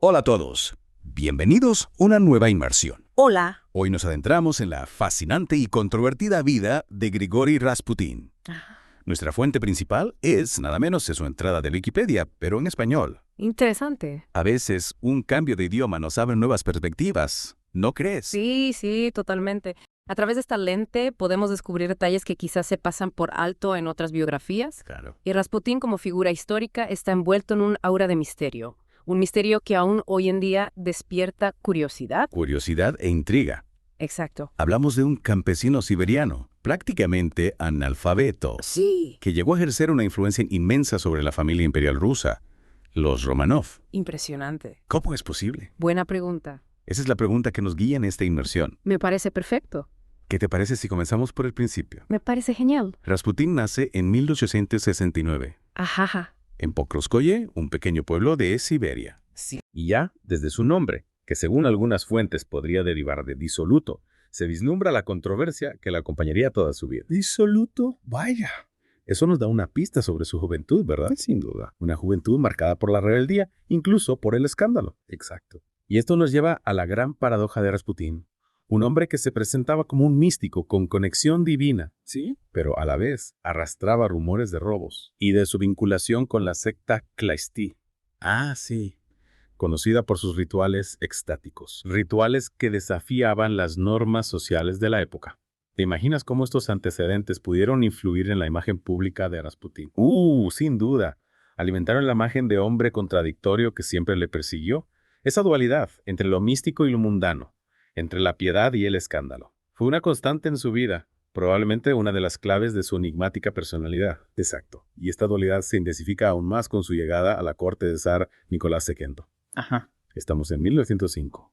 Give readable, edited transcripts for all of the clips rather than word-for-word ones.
Hola a todos, bienvenidos a una nueva inmersión. Hola. Hoy nos adentramos en la fascinante y controvertida vida de Grigori Rasputin. Nuestra fuente principal es nada menos que su entrada de Wikipedia, pero en español. Interesante. A veces un cambio de idioma nos abre nuevas perspectivas, ¿no crees? Sí, totalmente. A través de esta lente podemos descubrir detalles que quizás se pasan por alto en otras biografías. Claro. Y Rasputín como figura histórica está envuelto en un aura de misterio. Un misterio que aún hoy en día despierta curiosidad. Curiosidad e intriga. Exacto. Hablamos de un campesino siberiano, prácticamente analfabeto, Sí. que llegó a ejercer una influencia inmensa sobre la familia imperial rusa, los Romanov. Impresionante. ¿Cómo es posible? Buena pregunta. Esa es la pregunta que nos guía en esta inmersión. Me parece perfecto. ¿Qué te parece si comenzamos por el principio? Me parece genial. Rasputín nace en 1869, Ajaja. en Pokrovskoye, un pequeño pueblo de Siberia. Sí. Y ya, desde su nombre, que según algunas fuentes podría derivar de disoluto, se vislumbra la controversia que la acompañaría toda su vida. ¿Disoluto? Vaya. Eso nos da una pista sobre su juventud, ¿verdad? Sin duda. Una juventud marcada por la rebeldía, incluso por el escándalo. Exacto. Y esto nos lleva a la gran paradoja de Rasputín. Un hombre que se presentaba como un místico con conexión divina, ¿sí? Pero a la vez arrastraba rumores de robos y de su vinculación con la secta Kleistí. Ah, sí. Conocida por sus rituales extáticos. Rituales que desafiaban las normas sociales de la época. ¿Te imaginas cómo estos antecedentes pudieron influir en la imagen pública de Rasputín? Sin duda. Alimentaron la imagen de hombre contradictorio que siempre le persiguió. Esa dualidad entre lo místico y lo mundano, entre la piedad y el escándalo. Fue una constante en su vida, probablemente una de las claves de su enigmática personalidad. Exacto. Y esta dualidad se intensifica aún más con su llegada a la corte de zar Nicolás II. Ajá. Estamos en 1905.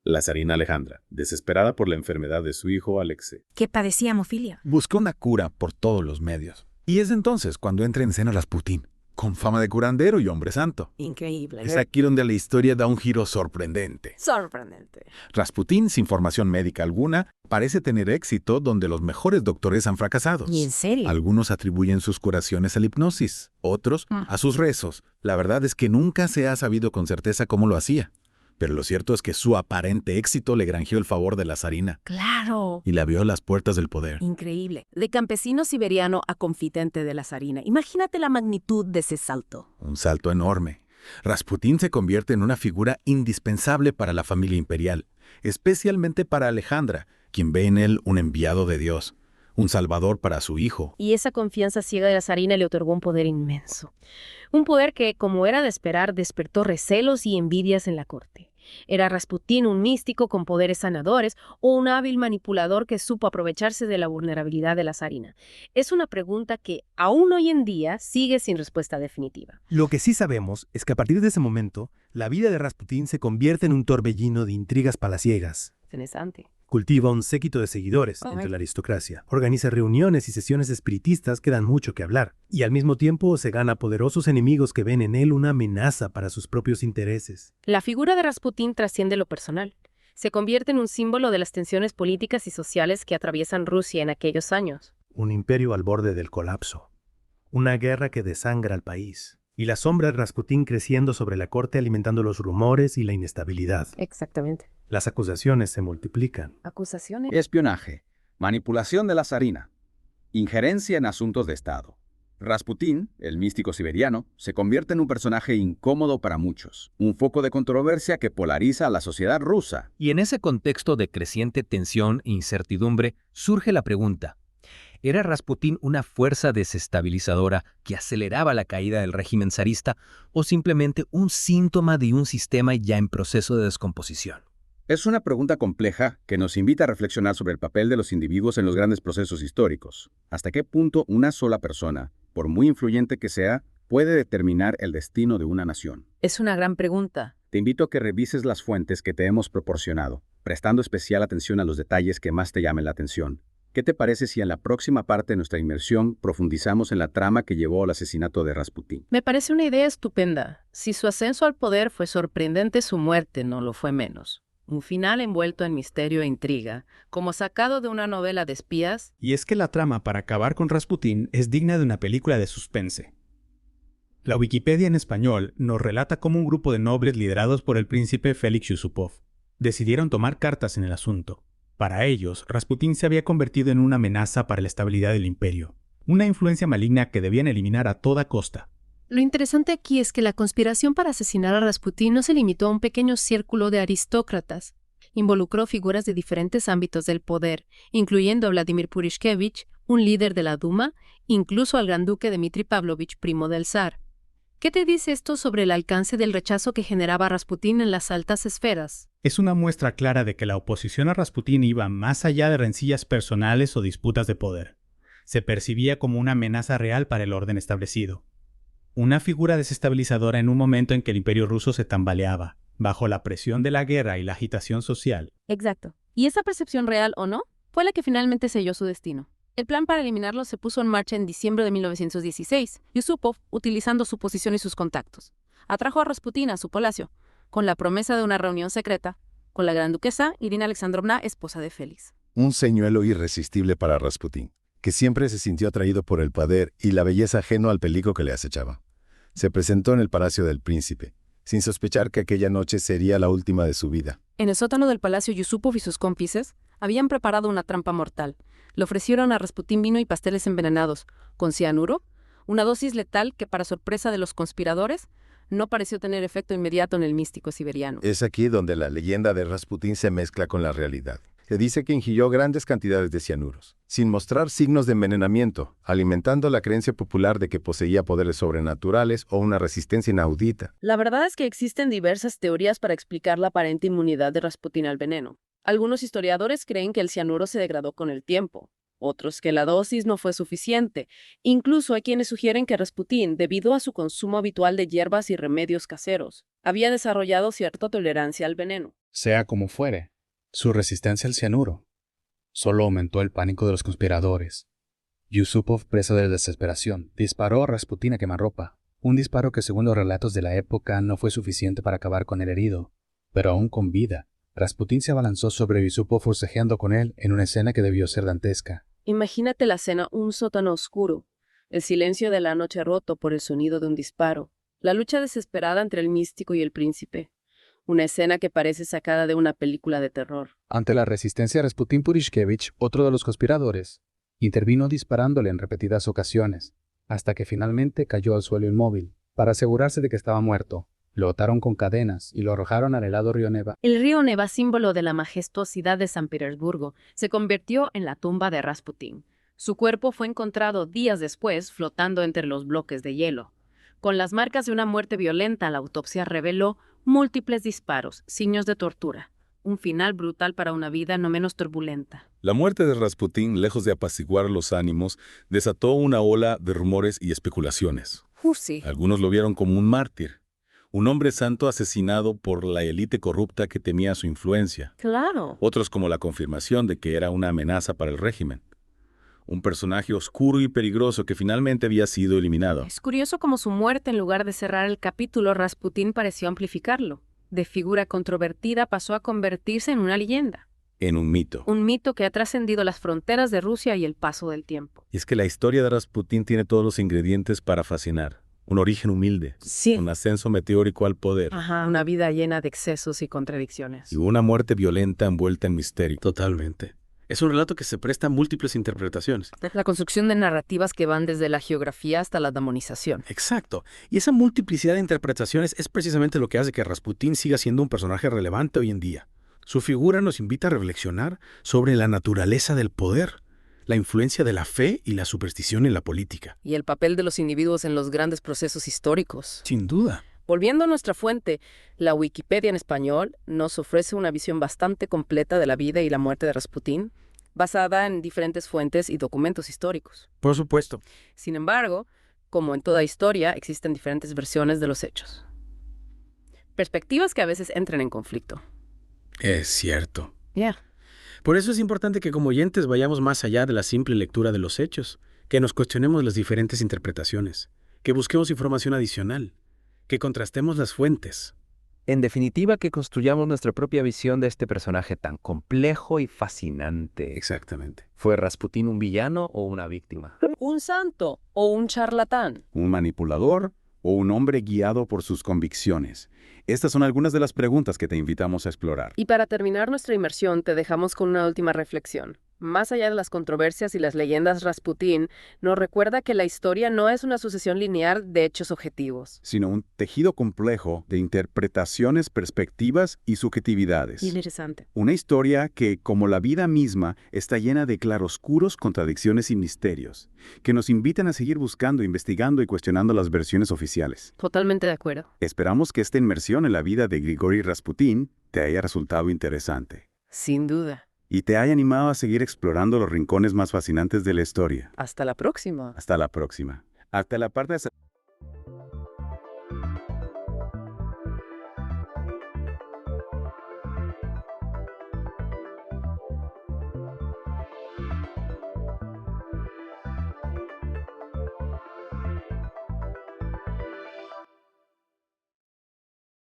La zarina Alejandra, desesperada por la enfermedad de su hijo Alexei, Que padecía hemofilia. Buscó una cura por todos los medios. Y es entonces cuando entra en escena Rasputín, con fama de curandero y hombre santo. Increíble. Es aquí donde la historia da un giro sorprendente. Sorprendente. Rasputín, sin formación médica alguna, parece tener éxito donde los mejores doctores han fracasado. ¿Y en serio? Algunos atribuyen sus curaciones a la hipnosis, otros a sus rezos. La verdad es que nunca se ha sabido con certeza cómo lo hacía. Pero lo cierto es que su aparente éxito le granjeó el favor de la zarina Claro. y le abrió las puertas del poder. Increíble. De campesino siberiano a confidente de la zarina. Imagínate la magnitud de ese salto. Un salto enorme. Rasputín se convierte en una figura indispensable para la familia imperial, especialmente para Alejandra, quien ve en él un enviado de Dios, un salvador para su hijo. Y esa confianza ciega de la zarina le otorgó un poder inmenso. Un poder que, como era de esperar, despertó recelos y envidias en la corte. ¿Era Rasputín un místico con poderes sanadores o un hábil manipulador que supo aprovecharse de la vulnerabilidad de la zarina? Es una pregunta que, aún hoy en día, sigue sin respuesta definitiva. Lo que sí sabemos es que a partir de ese momento, la vida de Rasputín se convierte en un torbellino de intrigas palaciegas. Interesante. Cultiva un séquito de seguidores entre la aristocracia. Organiza reuniones y sesiones espiritistas que dan mucho que hablar. Y al mismo tiempo se gana poderosos enemigos que ven en él una amenaza para sus propios intereses. La figura de Rasputín trasciende lo personal. Se convierte en un símbolo de las tensiones políticas y sociales que atraviesan Rusia en aquellos años. Un imperio al borde del colapso. Una guerra que desangra al país. Y la sombra de Rasputín creciendo sobre la corte alimentando los rumores y la inestabilidad. Exactamente. Las acusaciones se multiplican. ¿Acusaciones? Espionaje, manipulación de la zarina, injerencia en asuntos de Estado. Rasputín, el místico siberiano, se convierte en un personaje incómodo para muchos, un foco de controversia que polariza a la sociedad rusa. Y en ese contexto de creciente tensión e incertidumbre, surge la pregunta: ¿era Rasputín una fuerza desestabilizadora que aceleraba la caída del régimen zarista o simplemente un síntoma de un sistema ya en proceso de descomposición? Es una pregunta compleja que nos invita a reflexionar sobre el papel de los individuos en los grandes procesos históricos. ¿Hasta qué punto una sola persona, por muy influyente que sea, puede determinar el destino de una nación? Es una gran pregunta. Te invito a que revises las fuentes que te hemos proporcionado, prestando especial atención a los detalles que más te llamen la atención. ¿Qué te parece si en la próxima parte de nuestra inmersión profundizamos en la trama que llevó al asesinato de Rasputín? Me parece una idea estupenda. Si su ascenso al poder fue sorprendente, su muerte no lo fue menos. Un final envuelto en misterio e intriga, como sacado de una novela de espías. Y es que la trama para acabar con Rasputín es digna de una película de suspense. La Wikipedia en español nos relata cómo un grupo de nobles liderados por el príncipe Félix Yusupov decidieron tomar cartas en el asunto. Para ellos, Rasputín se había convertido en una amenaza para la estabilidad del imperio, una influencia maligna que debían eliminar a toda costa. Lo interesante aquí es que la conspiración para asesinar a Rasputín no se limitó a un pequeño círculo de aristócratas. Involucró figuras de diferentes ámbitos del poder, incluyendo a Vladimir Purishkevich, un líder de la Duma, incluso al gran duque Dmitri Pavlovich, primo del zar. ¿Qué te dice esto sobre el alcance del rechazo que generaba Rasputín en las altas esferas? Es una muestra clara de que la oposición a Rasputín iba más allá de rencillas personales o disputas de poder. Se percibía como una amenaza real para el orden establecido. Una figura desestabilizadora en un momento en que el imperio ruso se tambaleaba, bajo la presión de la guerra y la agitación social. Exacto. Y esa percepción real o no, fue la que finalmente selló su destino. El plan para eliminarlo se puso en marcha en diciembre de 1916. Yusupov, utilizando su posición y sus contactos, atrajo a Rasputín a su palacio, con la promesa de una reunión secreta con la gran duquesa Irina Alexandrovna, esposa de Félix. Un señuelo irresistible para Rasputín, que siempre se sintió atraído por el poder y la belleza ajeno al peligro que le acechaba. Se presentó en el palacio del príncipe, sin sospechar que aquella noche sería la última de su vida. En el sótano del palacio, Yusupov y sus cómplices habían preparado una trampa mortal. Le ofrecieron a Rasputín vino y pasteles envenenados, con cianuro, una dosis letal que, para sorpresa de los conspiradores, no pareció tener efecto inmediato en el místico siberiano. Es aquí donde la leyenda de Rasputín se mezcla con la realidad. Se dice que ingirió grandes cantidades de cianuros, sin mostrar signos de envenenamiento, alimentando la creencia popular de que poseía poderes sobrenaturales o una resistencia inaudita. La verdad es que existen diversas teorías para explicar la aparente inmunidad de Rasputín al veneno. Algunos historiadores creen que el cianuro se degradó con el tiempo, otros que la dosis no fue suficiente. Incluso hay quienes sugieren que Rasputín, debido a su consumo habitual de hierbas y remedios caseros, había desarrollado cierta tolerancia al veneno. Sea como fuere, su resistencia al cianuro solo aumentó el pánico de los conspiradores. Yusupov, presa de desesperación, disparó a Rasputín a quemarropa, un disparo que según los relatos de la época no fue suficiente para acabar con el herido, pero aún con vida. Rasputín se abalanzó sobre Yusupov forcejeando con él en una escena que debió ser dantesca. Imagínate la escena, un sótano oscuro, el silencio de la noche roto por el sonido de un disparo, la lucha desesperada entre el místico y el príncipe. Una escena que parece sacada de una película de terror. Ante la resistencia, Rasputín Purishkevich, otro de los conspiradores, intervino disparándole en repetidas ocasiones, hasta que finalmente cayó al suelo inmóvil. Para asegurarse de que estaba muerto, lo ataron con cadenas y lo arrojaron al helado río Neva. El río Neva, símbolo de la majestuosidad de San Petersburgo, se convirtió en la tumba de Rasputín. Su cuerpo fue encontrado días después flotando entre los bloques de hielo. Con las marcas de una muerte violenta, la autopsia reveló múltiples disparos, signos de tortura. Un final brutal para una vida no menos turbulenta. La muerte de Rasputín, lejos de apaciguar los ánimos, desató una ola de rumores y especulaciones. Sí. Algunos lo vieron como un mártir, un hombre santo asesinado por la élite corrupta que temía su influencia. Claro. Otros como la confirmación de que era una amenaza para el régimen. Un personaje oscuro y peligroso que finalmente había sido eliminado. Es curioso cómo su muerte, en lugar de cerrar el capítulo, Rasputín pareció amplificarlo. De figura controvertida pasó a convertirse en una leyenda. En un mito. Un mito que ha trascendido las fronteras de Rusia y el paso del tiempo. Y es que la historia de Rasputín tiene todos los ingredientes para fascinar. Un origen humilde. Sí. Un ascenso meteórico al poder. Una vida llena de excesos y contradicciones. Y una muerte violenta envuelta en misterio. Totalmente. Es un relato que se presta a múltiples interpretaciones. La construcción de narrativas que van desde la geografía hasta la demonización. Exacto. Y esa multiplicidad de interpretaciones es precisamente lo que hace que Rasputín siga siendo un personaje relevante hoy en día. Su figura nos invita a reflexionar sobre la naturaleza del poder, la influencia de la fe y la superstición en la política. Y el papel de los individuos en los grandes procesos históricos. Sin duda. Volviendo a nuestra fuente, la Wikipedia en español nos ofrece una visión bastante completa de la vida y la muerte de Rasputín, basada en diferentes fuentes y documentos históricos. Por supuesto. Sin embargo, como en toda historia, existen diferentes versiones de los hechos. Perspectivas que a veces entran en conflicto. Es cierto. Ya. Por eso es importante que como oyentes vayamos más allá de la simple lectura de los hechos, que nos cuestionemos las diferentes interpretaciones, que busquemos información adicional, que contrastemos las fuentes. En definitiva, que construyamos nuestra propia visión de este personaje tan complejo y fascinante. Exactamente. ¿Fue Rasputín un villano o una víctima? ¿Un santo o un charlatán? ¿Un manipulador o un hombre guiado por sus convicciones? Estas son algunas de las preguntas que te invitamos a explorar. Y para terminar nuestra inmersión, te dejamos con una última reflexión. Más allá de las controversias y las leyendas, Rasputín nos recuerda que la historia no es una sucesión lineal de hechos objetivos, Sino un tejido complejo de interpretaciones, perspectivas y subjetividades. Interesante. Una historia que, como la vida misma, está llena de claroscuros, contradicciones y misterios, que nos invitan a seguir buscando, investigando y cuestionando las versiones oficiales. Totalmente de acuerdo. Esperamos que esta inmersión en la vida de Grigori Rasputín te haya resultado interesante Sin duda. y te haya animado a seguir explorando los rincones más fascinantes de la historia. Hasta la próxima. Hasta la próxima. Hasta la parte de...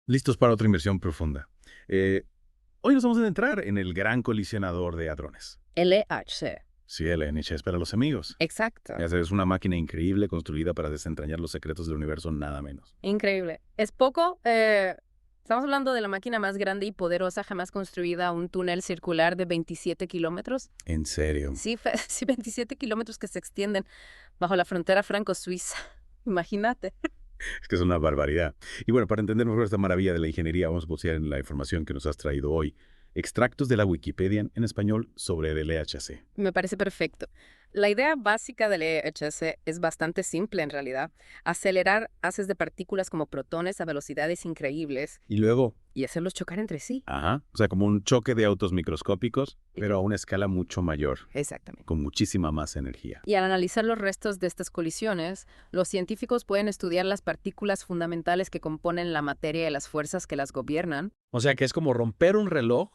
Listos para otra inmersión profunda. Hoy nos vamos a adentrar en el gran colisionador de hadrones. LHC. Sí, el NHS para los amigos. Exacto. Es una máquina increíble construida para desentrañar los secretos del universo, nada menos. Increíble. Es poco. Estamos hablando de la máquina más grande y poderosa jamás construida, un túnel circular de 27 kilómetros. ¿En serio? Sí, sí, 27 kilómetros que se extienden bajo la frontera franco-suiza. Imagínate. Es que es una barbaridad. Y bueno, para entender mejor esta maravilla de la ingeniería, vamos a buscar en la información que nos has traído hoy extractos de la Wikipedia en español sobre el LHC. Me parece perfecto. La idea básica del LHC es bastante simple en realidad. Acelerar haces de partículas como protones a velocidades increíbles Y luego, y hacerlos chocar entre sí. o sea, como un choque de autos microscópicos, pero a una escala mucho mayor, Exactamente. con muchísima más energía. Y al analizar los restos de estas colisiones, los científicos pueden estudiar las partículas fundamentales que componen la materia y las fuerzas que las gobiernan. O sea que es como romper un reloj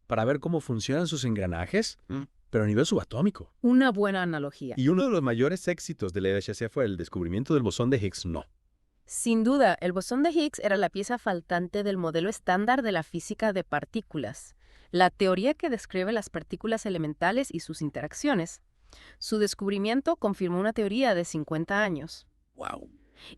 para ver cómo funcionan sus engranajes, pero a nivel subatómico. Una buena analogía. Y uno de los mayores éxitos del LHC fue el descubrimiento del bosón de Higgs. No. Sin duda, el bosón de Higgs era la pieza faltante del modelo estándar de la física de partículas, la teoría que describe las partículas elementales y sus interacciones. Su descubrimiento confirmó una teoría de 50 años. ¡Wow!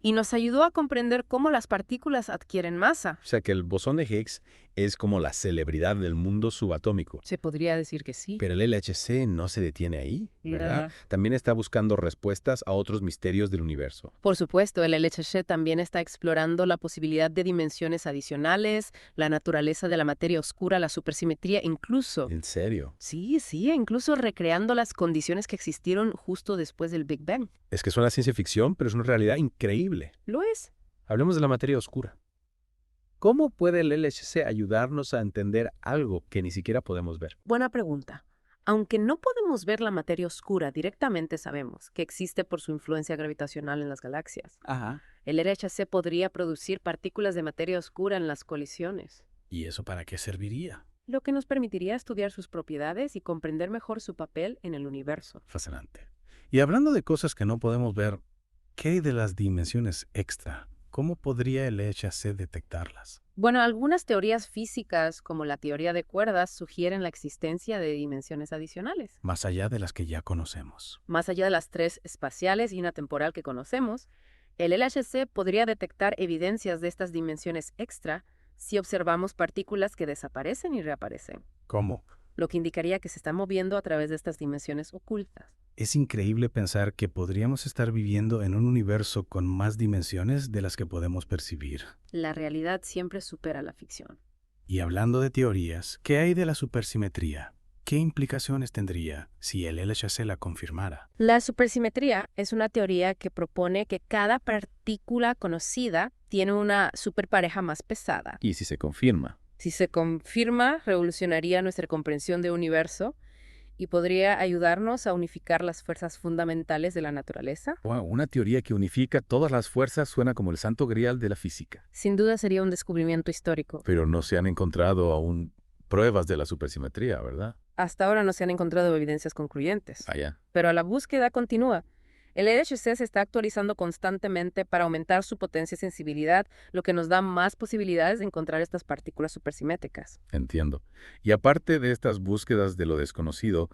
Y nos ayudó a comprender cómo las partículas adquieren masa. O sea que el bosón de Higgs es como la celebridad del mundo subatómico. Se podría decir que sí. Pero el LHC no se detiene ahí, ¿verdad? Ya. También está buscando respuestas a otros misterios del universo. Por supuesto, el LHC también está explorando la posibilidad de dimensiones adicionales, la naturaleza de la materia oscura, la supersimetría, incluso... ¿En serio? Sí, incluso recreando las condiciones que existieron justo después del Big Bang. Es que suena ciencia ficción, pero es una realidad increíble. ¿Lo es? Hablemos de la materia oscura. ¿Cómo puede el LHC ayudarnos a entender algo que ni siquiera podemos ver? Buena pregunta. Aunque no podemos ver la materia oscura directamente, sabemos que existe por su influencia gravitacional en las galaxias. Ajá. El LHC podría producir partículas de materia oscura en las colisiones, ¿Y eso para qué serviría? lo que nos permitiría estudiar sus propiedades y comprender mejor su papel en el universo. Fascinante. Y hablando de cosas que no podemos ver, ¿qué hay de las dimensiones extra? ¿Cómo podría el LHC detectarlas? Bueno, algunas teorías físicas, como la teoría de cuerdas, sugieren la existencia de dimensiones adicionales. Más allá de las que ya conocemos. Más allá de las 3 espaciales y una temporal que conocemos, el LHC podría detectar evidencias de estas dimensiones extra si observamos partículas que desaparecen y reaparecen, ¿Cómo? lo que indicaría que se están moviendo a través de estas dimensiones ocultas. Es increíble pensar que podríamos estar viviendo en un universo con más dimensiones de las que podemos percibir. La realidad siempre supera la ficción. Y hablando de teorías, ¿qué hay de la supersimetría? ¿Qué implicaciones tendría si el LHC la confirmara? La supersimetría es una teoría que propone que cada partícula conocida tiene una superpareja más pesada. ¿Y si se confirma? Si se confirma, revolucionaría nuestra comprensión del universo y podría ayudarnos a unificar las fuerzas fundamentales de la naturaleza. Wow, una teoría que unifica todas las fuerzas suena como el santo grial de la física. Sin duda sería un descubrimiento histórico. Pero no se han encontrado aún pruebas de la supersimetría, ¿verdad? Hasta ahora no se han encontrado evidencias concluyentes, Vaya. pero la búsqueda continúa. El LHC se está actualizando constantemente para aumentar su potencia y sensibilidad, lo que nos da más posibilidades de encontrar estas partículas supersimétricas. Entiendo. Y aparte de estas búsquedas de lo desconocido,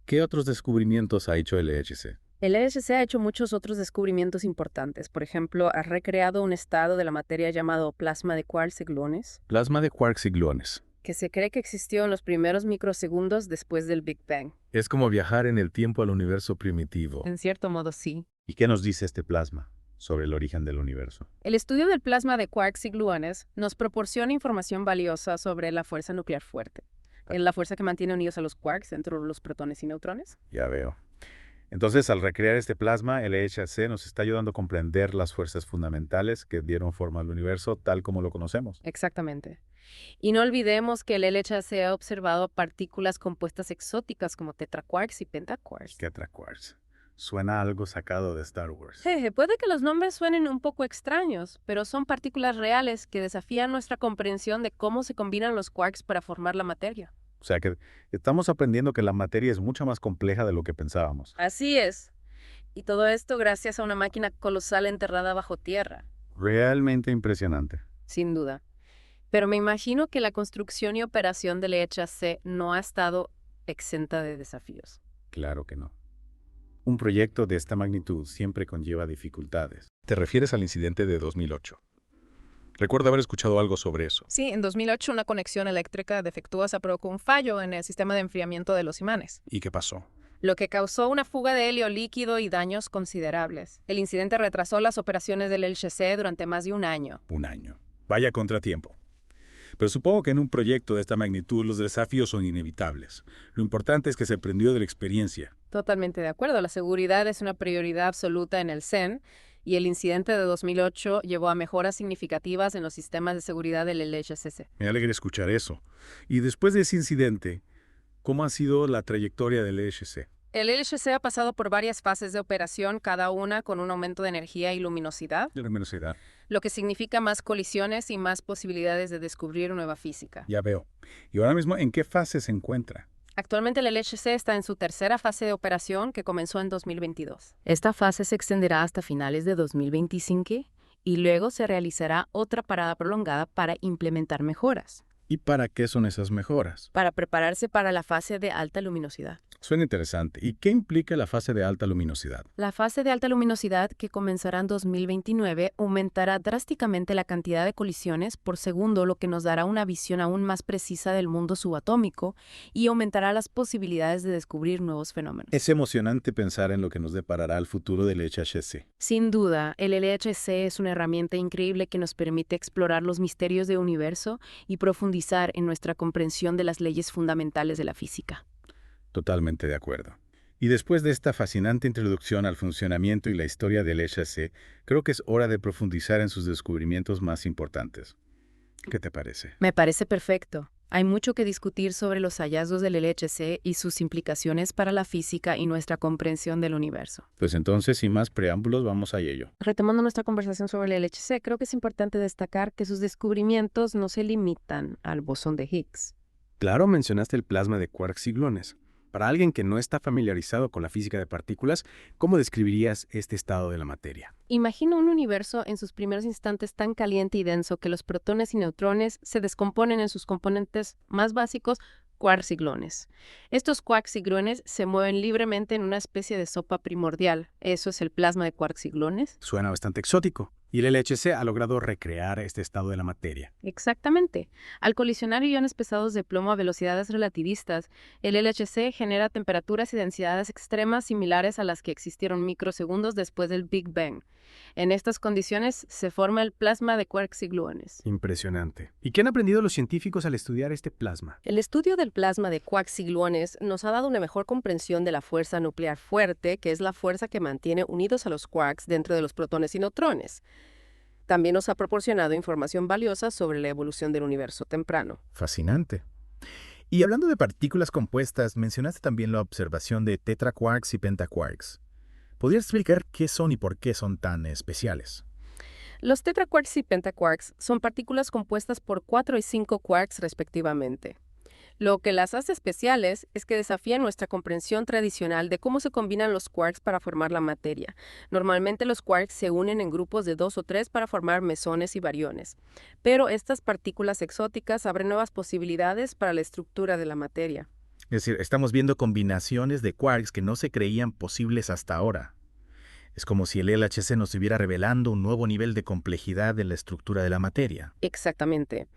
¿qué otros descubrimientos ha hecho el LHC? El LHC ha hecho muchos otros descubrimientos importantes. Por ejemplo, ha recreado un estado de la materia llamado plasma de quarks y gluones, Plasma de quarks y gluones. que se cree que existió en los primeros microsegundos después del Big Bang. Es como viajar en el tiempo al universo primitivo. En cierto modo, sí. ¿Y qué nos dice este plasma sobre el origen del universo? El estudio del plasma de quarks y gluones nos proporciona información valiosa sobre la fuerza nuclear fuerte. Es la fuerza que mantiene unidos a los quarks entre los protones y neutrones. Ya veo. Entonces, al recrear este plasma, el LHC nos está ayudando a comprender las fuerzas fundamentales que dieron forma al universo tal como lo conocemos. Exactamente. Y no olvidemos que el LHC ha observado partículas compuestas exóticas como tetraquarks y pentaquarks. Tetraquarks. Suena algo sacado de Star Wars. Puede que los nombres suenen un poco extraños, pero son partículas reales que desafían nuestra comprensión de cómo se combinan los quarks para formar la materia. O sea que estamos aprendiendo que la materia es mucho más compleja de lo que pensábamos. Así es. Y todo esto gracias a una máquina colosal enterrada bajo tierra. Realmente impresionante. Sin duda. Pero me imagino que la construcción y operación del LHC no ha estado exenta de desafíos. Claro que no. Un proyecto de esta magnitud siempre conlleva dificultades. ¿Te refieres al incidente de 2008? Recuerdo haber escuchado algo sobre eso. Sí, en 2008 una conexión eléctrica defectuosa provocó un fallo en el sistema de enfriamiento de los imanes, ¿Y qué pasó? lo que causó una fuga de helio líquido y daños considerables. El incidente retrasó las operaciones del LHC durante más de un año. Un año. Vaya contratiempo. Pero supongo que en un proyecto de esta magnitud los desafíos son inevitables. Lo importante es que se aprendió de la experiencia. Totalmente de acuerdo. La seguridad es una prioridad absoluta en el CERN y el incidente de 2008 llevó a mejoras significativas en los sistemas de seguridad del LHC. Me alegra escuchar eso. Y después de ese incidente, ¿cómo ha sido la trayectoria del LHC? El LHC ha pasado por varias fases de operación, cada una con un aumento de energía y luminosidad, De la luminosidad. lo que significa más colisiones y más posibilidades de descubrir nueva física. Ya veo. ¿Y ahora mismo en qué fase se encuentra? Actualmente el LHC está en su tercera fase de operación que comenzó en 2022. Esta fase se extenderá hasta finales de 2025 y luego se realizará otra parada prolongada para implementar mejoras, ¿Y para qué son esas mejoras? para prepararse para la fase de alta luminosidad. Suena interesante. ¿Y qué implica la fase de alta luminosidad? La fase de alta luminosidad, que comenzará en 2029, aumentará drásticamente la cantidad de colisiones por segundo, lo que nos dará una visión aún más precisa del mundo subatómico y aumentará las posibilidades de descubrir nuevos fenómenos. Es emocionante pensar en lo que nos deparará el futuro del LHC. Sin duda, el LHC es una herramienta increíble que nos permite explorar los misterios del universo y profundizar en nuestra comprensión de las leyes fundamentales de la física. Totalmente de acuerdo. Y después de esta fascinante introducción al funcionamiento y la historia del LHC, creo que es hora de profundizar en sus descubrimientos más importantes. ¿Qué te parece? Me parece perfecto. Hay mucho que discutir sobre los hallazgos del LHC y sus implicaciones para la física y nuestra comprensión del universo. Pues entonces, sin más preámbulos, vamos a ello. Retomando nuestra conversación sobre el LHC, creo que es importante destacar que sus descubrimientos no se limitan al bosón de Higgs. Claro, mencionaste el plasma de quarks y gluones. Para alguien que no está familiarizado con la física de partículas, ¿cómo describirías este estado de la materia? Imagina un universo en sus primeros instantes tan caliente y denso que los protones y neutrones se descomponen en sus componentes más básicos, quarks y gluones. Estos quarks y gluones se mueven libremente en una especie de sopa primordial. Eso es el plasma de quarks y gluones. Suena bastante exótico. Y el LHC ha logrado recrear este estado de la materia. Exactamente. Al colisionar iones pesados de plomo a velocidades relativistas, el LHC genera temperaturas y densidades extremas similares a las que existieron microsegundos después del Big Bang. En estas condiciones se forma el plasma de quarks y gluones. Impresionante. ¿Y qué han aprendido los científicos al estudiar este plasma? El estudio del plasma de quarks y gluones nos ha dado una mejor comprensión de la fuerza nuclear fuerte, que es la fuerza que mantiene unidos a los quarks dentro de los protones y neutrones. También nos ha proporcionado información valiosa sobre la evolución del universo temprano. Fascinante. Y hablando de partículas compuestas, mencionaste también la observación de tetraquarks y pentaquarks. ¿Podrías explicar qué son y por qué son tan especiales? Los tetraquarks y pentaquarks son partículas compuestas por 4 y 5 quarks respectivamente. Lo que las hace especiales es que desafían nuestra comprensión tradicional de cómo se combinan los quarks para formar la materia. Normalmente los quarks se unen en grupos de 2 o 3 para formar mesones y bariones. Pero estas partículas exóticas abren nuevas posibilidades para la estructura de la materia. Es decir, estamos viendo combinaciones de quarks que no se creían posibles hasta ahora. Es como si el LHC nos estuviera revelando un nuevo nivel de complejidad de la estructura de la materia. Exactamente.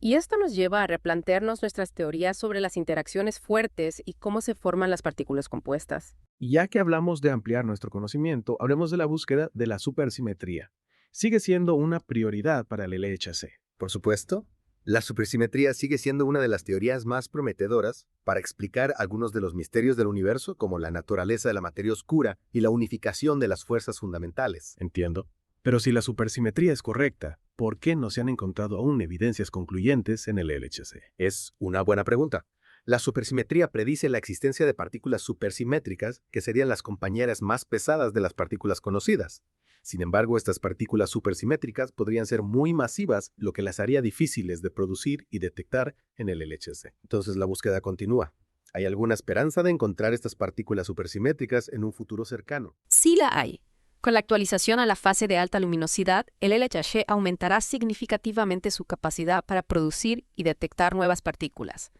Y esto nos lleva a replantearnos nuestras teorías sobre las interacciones fuertes y cómo se forman las partículas compuestas. Y ya que hablamos de ampliar nuestro conocimiento, hablemos de la búsqueda de la supersimetría. Sigue siendo una prioridad para el LHC. Por supuesto, la supersimetría sigue siendo una de las teorías más prometedoras para explicar algunos de los misterios del universo, como la naturaleza de la materia oscura y la unificación de las fuerzas fundamentales. Entiendo. Pero si la supersimetría es correcta, ¿por qué no se han encontrado aún evidencias concluyentes en el LHC? Es una buena pregunta. La supersimetría predice la existencia de partículas supersimétricas, que serían las compañeras más pesadas de las partículas conocidas. Sin embargo, estas partículas supersimétricas podrían ser muy masivas, lo que las haría difíciles de producir y detectar en el LHC. Entonces la búsqueda continúa. ¿Hay alguna esperanza de encontrar estas partículas supersimétricas en un futuro cercano? Sí la hay. Con la actualización a la fase de alta luminosidad, el LHC aumentará significativamente su capacidad para producir y detectar nuevas partículas.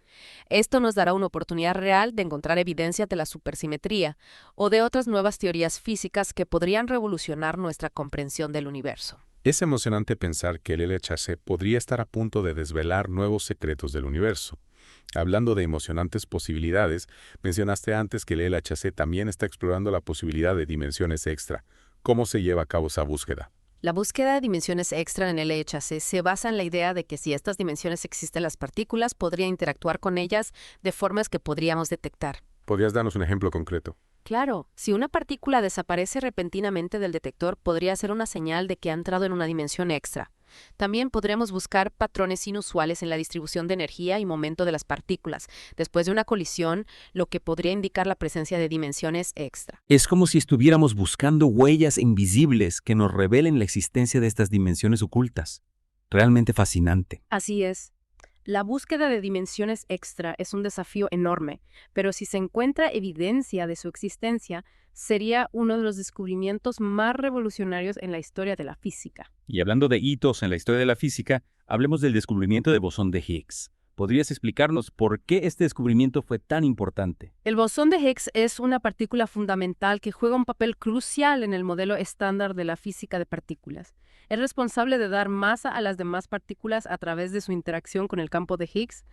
Esto nos dará una oportunidad real de encontrar evidencias de la supersimetría o de otras nuevas teorías físicas que podrían revolucionar nuestra comprensión del universo. Es emocionante pensar que el LHC podría estar a punto de desvelar nuevos secretos del universo. Hablando de emocionantes posibilidades, mencionaste antes que el LHC también está explorando la posibilidad de dimensiones extra. ¿Cómo se lleva a cabo esa búsqueda? La búsqueda de dimensiones extra en el LHC se basa en la idea de que si estas dimensiones existen en las partículas, podría interactuar con ellas de formas que podríamos detectar. ¿Podrías darnos un ejemplo concreto? Claro, si una partícula desaparece repentinamente del detector, podría ser una señal de que ha entrado en una dimensión extra. También podremos buscar patrones inusuales en la distribución de energía y momento de las partículas después de una colisión, lo que podría indicar la presencia de dimensiones extra. Es como si estuviéramos buscando huellas invisibles que nos revelen la existencia de estas dimensiones ocultas. Realmente fascinante. Así es. La búsqueda de dimensiones extra es un desafío enorme, pero si se encuentra evidencia de su existencia, sería uno de los descubrimientos más revolucionarios en la historia de la física. Y hablando de hitos en la historia de la física, hablemos del descubrimiento del bosón de Higgs. ¿Podrías explicarnos por qué este descubrimiento fue tan importante? El bosón de Higgs es una partícula fundamental que juega un papel crucial en el modelo estándar de la física de partículas. Es responsable de dar masa a las demás partículas a través de su interacción con el campo de Higgs,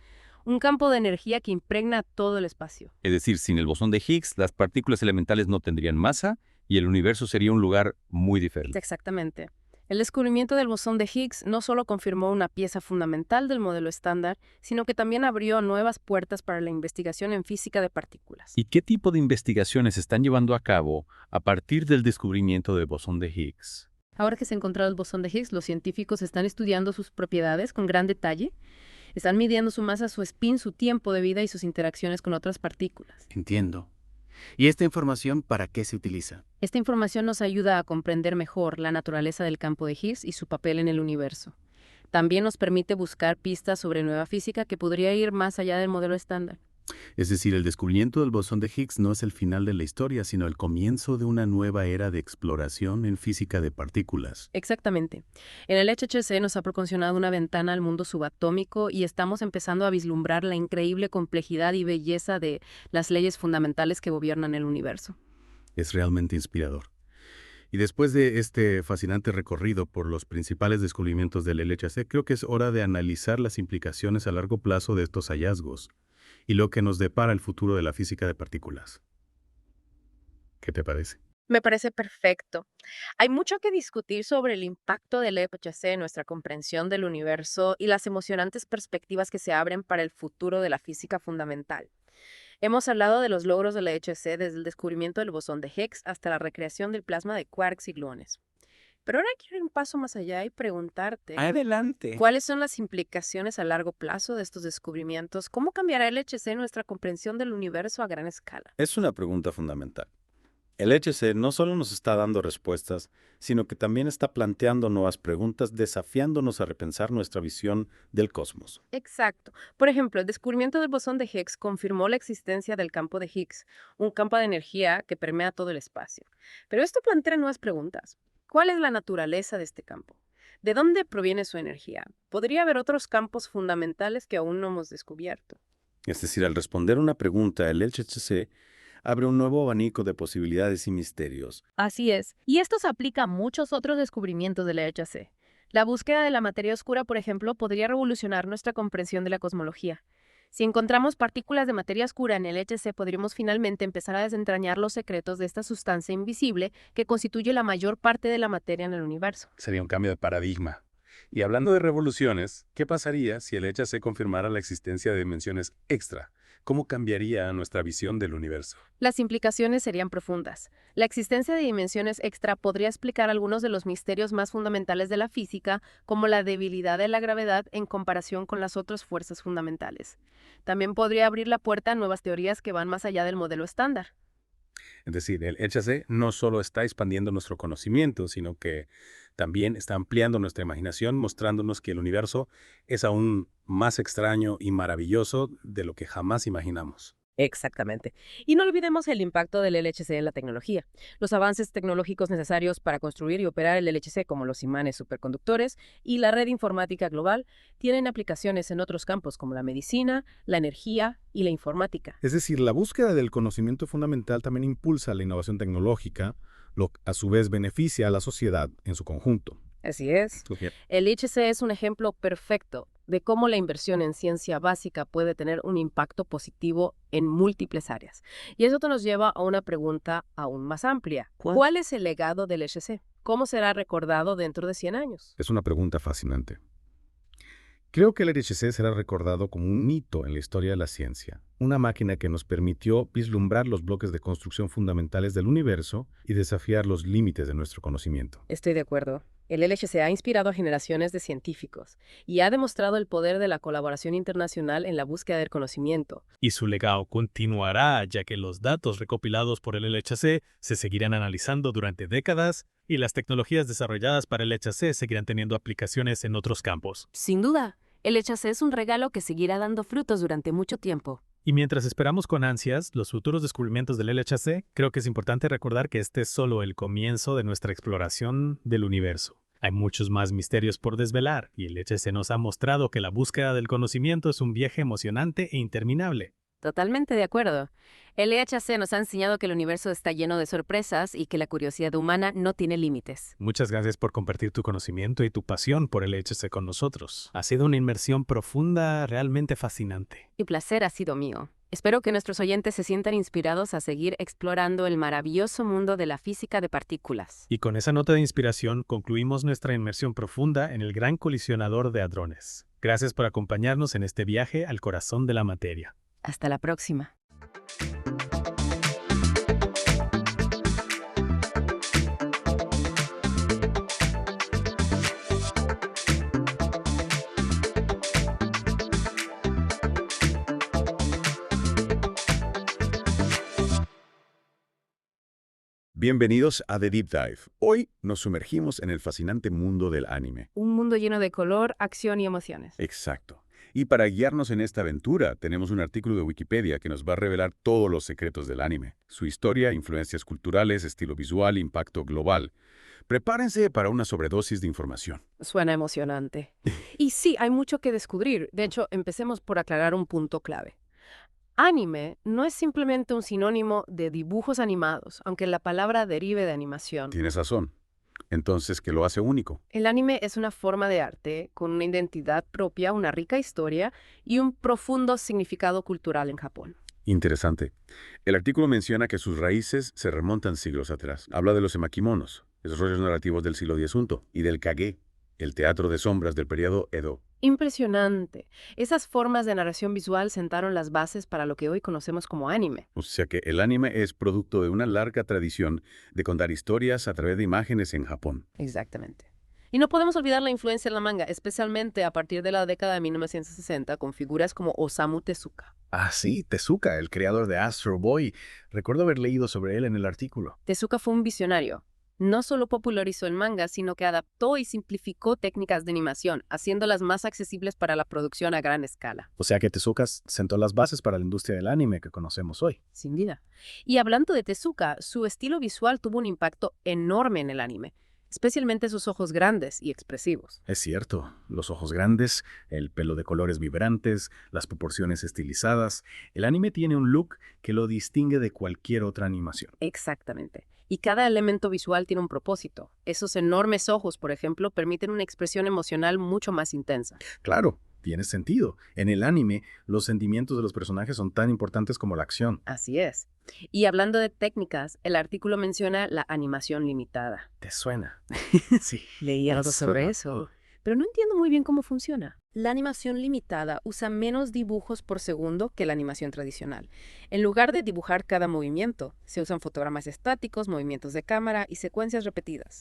un campo de energía que impregna todo el espacio. Es decir, sin el bosón de Higgs, las partículas elementales no tendrían masa y el universo sería un lugar muy diferente. Exactamente. El descubrimiento del bosón de Higgs no solo confirmó una pieza fundamental del modelo estándar, sino que también abrió nuevas puertas para la investigación en física de partículas. ¿Y qué tipo de investigaciones se están llevando a cabo a partir del descubrimiento del bosón de Higgs? Ahora que se ha encontrado el bosón de Higgs, los científicos están estudiando sus propiedades con gran detalle. Están midiendo su masa, su spin, su tiempo de vida y sus interacciones con otras partículas. Entiendo. ¿Y esta información para qué se utiliza? Esta información nos ayuda a comprender mejor la naturaleza del campo de Higgs y su papel en el universo. También nos permite buscar pistas sobre nueva física que podría ir más allá del modelo estándar. Es decir, el descubrimiento del bosón de Higgs no es el final de la historia, sino el comienzo de una nueva era de exploración en física de partículas. Exactamente. En el LHC nos ha proporcionado una ventana al mundo subatómico y estamos empezando a vislumbrar la increíble complejidad y belleza de las leyes fundamentales que gobiernan el universo. Es realmente inspirador. Y después de este fascinante recorrido por los principales descubrimientos del LHC, creo que es hora de analizar las implicaciones a largo plazo de estos hallazgos y lo que nos depara el futuro de la física de partículas. ¿Qué te parece? Me parece perfecto. Hay mucho que discutir sobre el impacto del LHC en nuestra comprensión del universo y las emocionantes perspectivas que se abren para el futuro de la física fundamental. Hemos hablado de los logros del LHC desde el descubrimiento del bosón de Higgs hasta la recreación del plasma de quarks y gluones. Pero ahora quiero ir un paso más allá y preguntarte, Adelante. ¿cuáles son las implicaciones a largo plazo de estos descubrimientos? ¿Cómo cambiará el LHC nuestra comprensión del universo a gran escala? Es una pregunta fundamental. El LHC no solo nos está dando respuestas, sino que también está planteando nuevas preguntas, desafiándonos a repensar nuestra visión del cosmos. Exacto. Por ejemplo, el descubrimiento del bosón de Higgs confirmó la existencia del campo de Higgs, un campo de energía que permea todo el espacio. Pero esto plantea nuevas preguntas. ¿Cuál es la naturaleza de este campo? ¿De dónde proviene su energía? ¿Podría haber otros campos fundamentales que aún no hemos descubierto? Es decir, al responder una pregunta, el LHC abre un nuevo abanico de posibilidades y misterios. Así es, y esto se aplica a muchos otros descubrimientos del LHC. La búsqueda de la materia oscura, por ejemplo, podría revolucionar nuestra comprensión de la cosmología. Si encontramos partículas de materia oscura en el LHC, podríamos finalmente empezar a desentrañar los secretos de esta sustancia invisible que constituye la mayor parte de la materia en el universo. Sería un cambio de paradigma. Y hablando de revoluciones, ¿qué pasaría si el LHC confirmara la existencia de dimensiones extra? ¿Cómo cambiaría nuestra visión del universo? Las implicaciones serían profundas. La existencia de dimensiones extra podría explicar algunos de los misterios más fundamentales de la física, como la debilidad de la gravedad en comparación con las otras fuerzas fundamentales. También podría abrir la puerta a nuevas teorías que van más allá del modelo estándar. Es decir, el LHC no solo está expandiendo nuestro conocimiento, sino que también está ampliando nuestra imaginación, mostrándonos que el universo es aún más extraño y maravilloso de lo que jamás imaginamos. Exactamente. Y no olvidemos el impacto del LHC en la tecnología. Los avances tecnológicos necesarios para construir y operar el LHC, como los imanes superconductores y la red informática global, tienen aplicaciones en otros campos como la medicina, la energía y la informática. Es decir, la búsqueda del conocimiento fundamental también impulsa la innovación tecnológica, lo que a su vez beneficia a la sociedad en su conjunto. Así es. El LHC es un ejemplo perfecto de cómo la inversión en ciencia básica puede tener un impacto positivo en múltiples áreas. Y eso nos lleva a una pregunta aún más amplia. ¿Cuál es el legado del LHC? ¿Cómo será recordado dentro de 100 años? Es una pregunta fascinante. Creo que el LHC será recordado como un hito en la historia de la ciencia, una máquina que nos permitió vislumbrar los bloques de construcción fundamentales del universo y desafiar los límites de nuestro conocimiento. Estoy de acuerdo. El LHC ha inspirado a generaciones de científicos y ha demostrado el poder de la colaboración internacional en la búsqueda del conocimiento. Y su legado continuará, ya que los datos recopilados por el LHC se seguirán analizando durante décadas y las tecnologías desarrolladas para el LHC seguirán teniendo aplicaciones en otros campos. Sin duda, el LHC es un regalo que seguirá dando frutos durante mucho tiempo. Y mientras esperamos con ansias los futuros descubrimientos del LHC, creo que es importante recordar que este es solo el comienzo de nuestra exploración del universo. Hay muchos más misterios por desvelar, y el LHC nos ha mostrado que la búsqueda del conocimiento es un viaje emocionante e interminable. Totalmente de acuerdo. El LHC nos ha enseñado que el universo está lleno de sorpresas y que la curiosidad humana no tiene límites. Muchas gracias por compartir tu conocimiento y tu pasión por el LHC con nosotros. Ha sido una inmersión profunda, realmente fascinante. Mi placer ha sido mío. Espero que nuestros oyentes se sientan inspirados a seguir explorando el maravilloso mundo de la física de partículas. Y con esa nota de inspiración concluimos nuestra inmersión profunda en el gran colisionador de hadrones. Gracias por acompañarnos en este viaje al corazón de la materia. Hasta la próxima. Bienvenidos a The Deep Dive. Hoy nos sumergimos en el fascinante mundo del anime. Un mundo lleno de color, acción y emociones. Exacto. Y para guiarnos en esta aventura, tenemos un artículo de Wikipedia que nos va a revelar todos los secretos del anime. Su historia, influencias culturales, estilo visual, impacto global. Prepárense para una sobredosis de información. Suena emocionante. Y sí, hay mucho que descubrir. De hecho, empecemos por aclarar un punto clave. Anime no es simplemente un sinónimo de dibujos animados, aunque la palabra derive de animación. Tienes razón. Entonces, ¿qué lo hace único? El anime es una forma de arte con una identidad propia, una rica historia y un profundo significado cultural en Japón. Interesante. El artículo menciona que sus raíces se remontan siglos atrás. Habla de los emakimonos, esos rollos narrativos del siglo X, y del kage, el teatro de sombras del periodo Edo. Impresionante. Esas formas de narración visual sentaron las bases para lo que hoy conocemos como anime. O sea que el anime es producto de una larga tradición de contar historias a través de imágenes en Japón. Exactamente. Y no podemos olvidar la influencia en la manga, especialmente a partir de la década de 1960, con figuras como Osamu Tezuka. Ah, sí, Tezuka, el creador de Astro Boy. Recuerdo haber leído sobre él en el artículo. Tezuka fue un visionario. No solo popularizó el manga, sino que adaptó y simplificó técnicas de animación, haciéndolas más accesibles para la producción a gran escala. O sea que Tezuka sentó las bases para la industria del anime que conocemos hoy. Sin duda. Y hablando de Tezuka, su estilo visual tuvo un impacto enorme en el anime. especialmente sus ojos grandes y expresivos. Es cierto, los ojos grandes, el pelo de colores vibrantes, las proporciones estilizadas. El anime tiene un look que lo distingue de cualquier otra animación. Exactamente. Y cada elemento visual tiene un propósito. Esos enormes ojos, por ejemplo, permiten una expresión emocional mucho más intensa. Claro, tiene sentido. En el anime, los sentimientos de los personajes son tan importantes como la acción. Así es. Y hablando de técnicas, el artículo menciona la animación limitada. ¿Te suena? Sí. Leí algo sobre eso, pero no entiendo muy bien cómo funciona. La animación limitada usa menos dibujos por segundo que la animación tradicional. En lugar de dibujar cada movimiento, se usan fotogramas estáticos, movimientos de cámara y secuencias repetidas.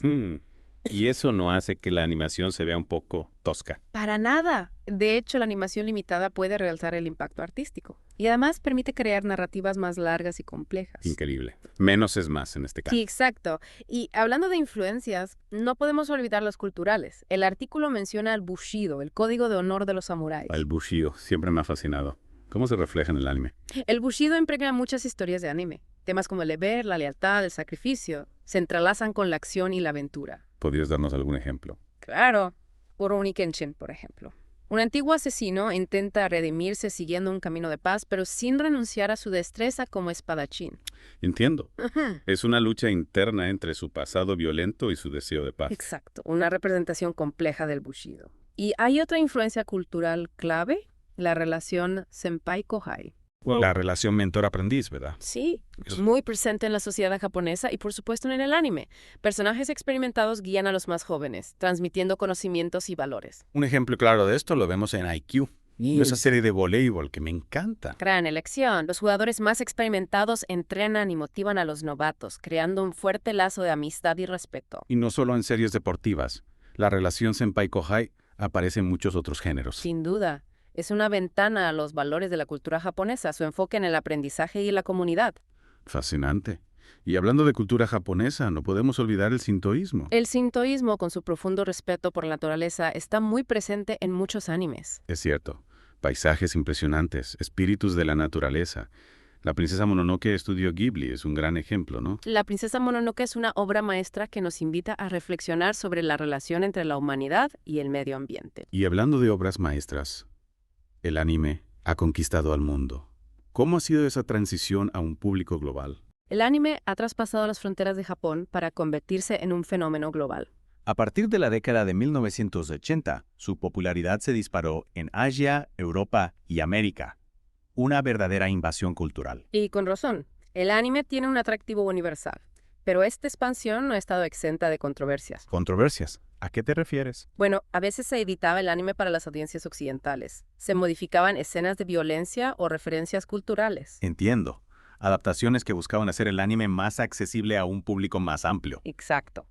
Y eso no hace que la animación se vea un poco tosca. Para nada. De hecho, la animación limitada puede realzar el impacto artístico. Y además permite crear narrativas más largas y complejas. Increíble. Menos es más en este caso. Sí, exacto. Y hablando de influencias, no podemos olvidar las culturales. El artículo menciona el Bushido, el código de honor de los samuráis. El Bushido siempre me ha fascinado. ¿Cómo se refleja en el anime? El Bushido impregna muchas historias de anime. Temas como el deber, la lealtad, el sacrificio, se entrelazan con la acción y la aventura. ¿Podrías darnos algún ejemplo? Claro. Rurouni Kenshin, por ejemplo. Un antiguo asesino intenta redimirse siguiendo un camino de paz, pero sin renunciar a su destreza como espadachín. Entiendo. Ajá. Es una lucha interna entre su pasado violento y su deseo de paz. Exacto. Una representación compleja del Bushido. Y hay otra influencia cultural clave, la relación senpai-kohai. La relación mentor-aprendiz, ¿verdad? Sí, muy presente en la sociedad japonesa y por supuesto en el anime. Personajes experimentados guían a los más jóvenes, transmitiendo conocimientos y valores. Un ejemplo claro de esto lo vemos en IQ, esa serie de voleibol que me encanta. Gran elección. Los jugadores más experimentados entrenan y motivan a los novatos, creando un fuerte lazo de amistad y respeto. Y no solo en series deportivas. La relación senpai-kohai aparece en muchos otros géneros. Sin duda. Es una ventana a los valores de la cultura japonesa, su enfoque en el aprendizaje y la comunidad. Fascinante. Y hablando de cultura japonesa, no podemos olvidar el sintoísmo. El sintoísmo, con su profundo respeto por la naturaleza, está muy presente en muchos animes. Es cierto. Paisajes impresionantes, espíritus de la naturaleza. La princesa Mononoke Estudio Ghibli es un gran ejemplo, ¿no? La princesa Mononoke es una obra maestra que nos invita a reflexionar sobre la relación entre la humanidad y el medio ambiente. Y hablando de obras maestras, el anime ha conquistado al mundo. ¿Cómo ha sido esa transición a un público global? El anime ha traspasado las fronteras de Japón para convertirse en un fenómeno global. A partir de la década de 1980, su popularidad se disparó en Asia, Europa y América. Una verdadera invasión cultural. Y con razón, el anime tiene un atractivo universal, pero esta expansión no ha estado exenta de controversias. ¿Controversias? ¿A qué te refieres? Bueno, a veces se editaba el anime para las audiencias occidentales. Se modificaban escenas de violencia o referencias culturales. Entiendo. Adaptaciones que buscaban hacer el anime más accesible a un público más amplio. Exacto.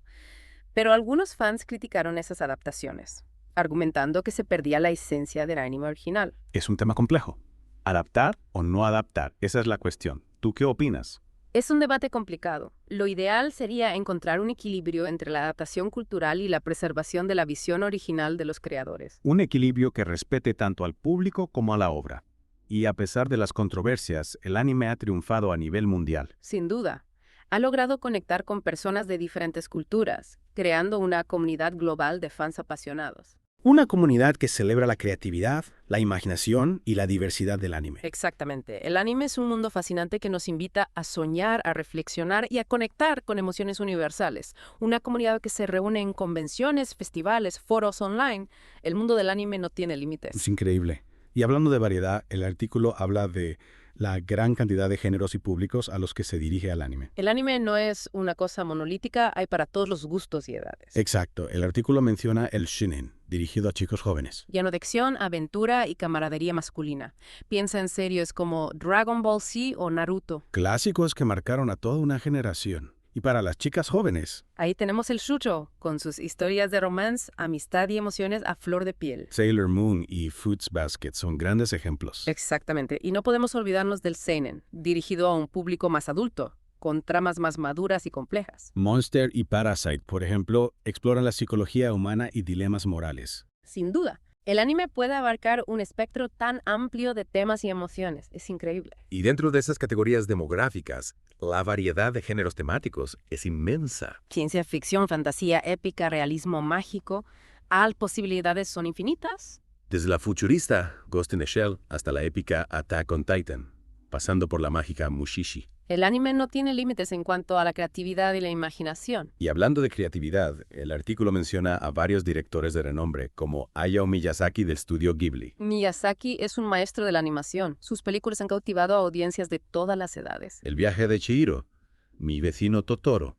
Pero algunos fans criticaron esas adaptaciones, argumentando que se perdía la esencia del anime original. Es un tema complejo. ¿Adaptar o no adaptar? Esa es la cuestión. ¿Tú qué opinas? Es un debate complicado. Lo ideal sería encontrar un equilibrio entre la adaptación cultural y la preservación de la visión original de los creadores. Un equilibrio que respete tanto al público como a la obra. Y a pesar de las controversias, el anime ha triunfado a nivel mundial. Sin duda. Ha logrado conectar con personas de diferentes culturas, creando una comunidad global de fans apasionados. Una comunidad que celebra la creatividad, la imaginación y la diversidad del anime. Exactamente. El anime es un mundo fascinante que nos invita a soñar, a reflexionar y a conectar con emociones universales. Una comunidad que se reúne en convenciones, festivales, foros online. El mundo del anime no tiene límites. Es increíble. Y hablando de variedad, el artículo habla de la gran cantidad de géneros y públicos a los que se dirige el anime. El anime no es una cosa monolítica, hay para todos los gustos y edades. Exacto. El artículo menciona el shinen, dirigido a chicos jóvenes. Lleno de acción, aventura y camaradería masculina. Piensa en series como Dragon Ball Z o Naruto. Clásicos que marcaron a toda una generación. Y para las chicas jóvenes, ahí tenemos el shoujo, con sus historias de romance, amistad y emociones a flor de piel. Sailor Moon y Fruits Basket son grandes ejemplos. Exactamente. Y no podemos olvidarnos del seinen, dirigido a un público más adulto, con tramas más maduras y complejas. Monster y Parasite, por ejemplo, exploran la psicología humana y dilemas morales. Sin duda. El anime puede abarcar un espectro tan amplio de temas y emociones. Es increíble. Y dentro de esas categorías demográficas, la variedad de géneros temáticos es inmensa. Ciencia ficción, fantasía épica, realismo mágico. Posibilidades son infinitas. Desde la futurista Ghost in the Shell hasta la épica Attack on Titan, pasando por la mágica Mushishi. El anime no tiene límites en cuanto a la creatividad y la imaginación. Y hablando de creatividad, el artículo menciona a varios directores de renombre, como Hayao Miyazaki del estudio Ghibli. Miyazaki es un maestro de la animación. Sus películas han cautivado a audiencias de todas las edades. El viaje de Chihiro, Mi vecino Totoro.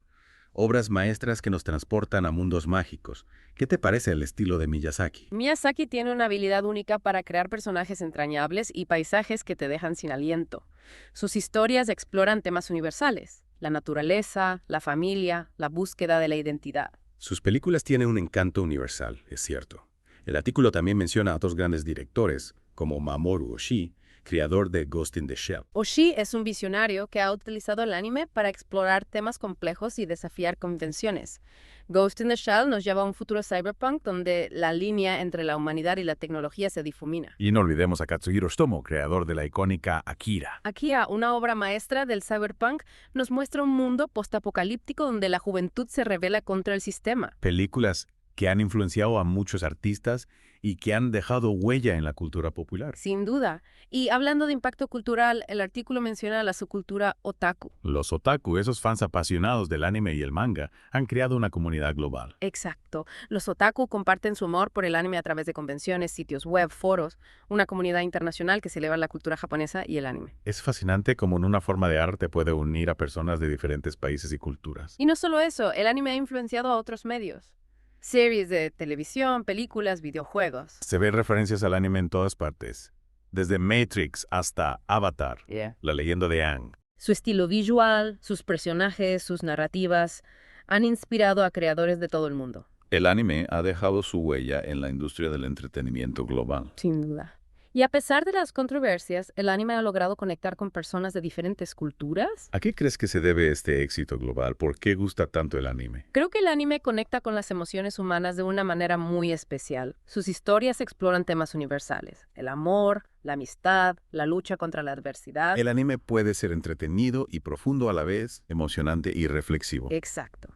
Obras maestras que nos transportan a mundos mágicos. ¿Qué te parece el estilo de Miyazaki? Miyazaki tiene una habilidad única para crear personajes entrañables y paisajes que te dejan sin aliento. Sus historias exploran temas universales: la naturaleza, la familia, la búsqueda de la identidad. Sus películas tienen un encanto universal, es cierto. El artículo también menciona a otros grandes directores, como Mamoru Oshii, creador de Ghost in the Shell. Oshii es un visionario que ha utilizado el anime para explorar temas complejos y desafiar convenciones. Ghost in the Shell nos lleva a un futuro cyberpunk donde la línea entre la humanidad y la tecnología se difumina. Y no olvidemos a Katsuhiro Otomo, creador de la icónica Akira. Akira, una obra maestra del cyberpunk, nos muestra un mundo postapocalíptico donde la juventud se rebela contra el sistema. Películas que han influenciado a muchos artistas y que han dejado huella en la cultura popular. Sin duda. Y hablando de impacto cultural, el artículo menciona la subcultura otaku. Los otaku, esos fans apasionados del anime y el manga, han creado una comunidad global. Exacto. Los otaku comparten su amor por el anime a través de convenciones, sitios web, foros, una comunidad internacional que celebra la cultura japonesa y el anime. Es fascinante cómo en una forma de arte puede unir a personas de diferentes países y culturas. Y no solo eso, el anime ha influenciado a otros medios. Series de televisión, películas, videojuegos. Se ven referencias al anime en todas partes, desde Matrix hasta Avatar, La leyenda de Aang. Su estilo visual, sus personajes, sus narrativas han inspirado a creadores de todo el mundo. El anime ha dejado su huella en la industria del entretenimiento global. Sin duda. Y a pesar de las controversias, el anime ha logrado conectar con personas de diferentes culturas. ¿A qué crees que se debe este éxito global? ¿Por qué gusta tanto el anime? Creo que el anime conecta con las emociones humanas de una manera muy especial. Sus historias exploran temas universales: el amor, la amistad, la lucha contra la adversidad. El anime puede ser entretenido y profundo a la vez, emocionante y reflexivo. Exacto.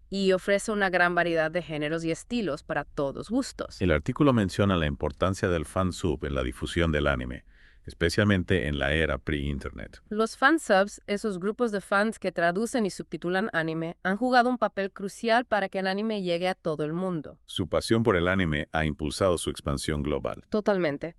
Y ofrece una gran variedad de géneros y estilos para todos gustos. El artículo menciona la importancia del fansub en la difusión del anime, especialmente en la era pre-internet. Los fansubs, esos grupos de fans que traducen y subtitulan anime, han jugado un papel crucial para que el anime llegue a todo el mundo. Su pasión por el anime ha impulsado su expansión global. Totalmente.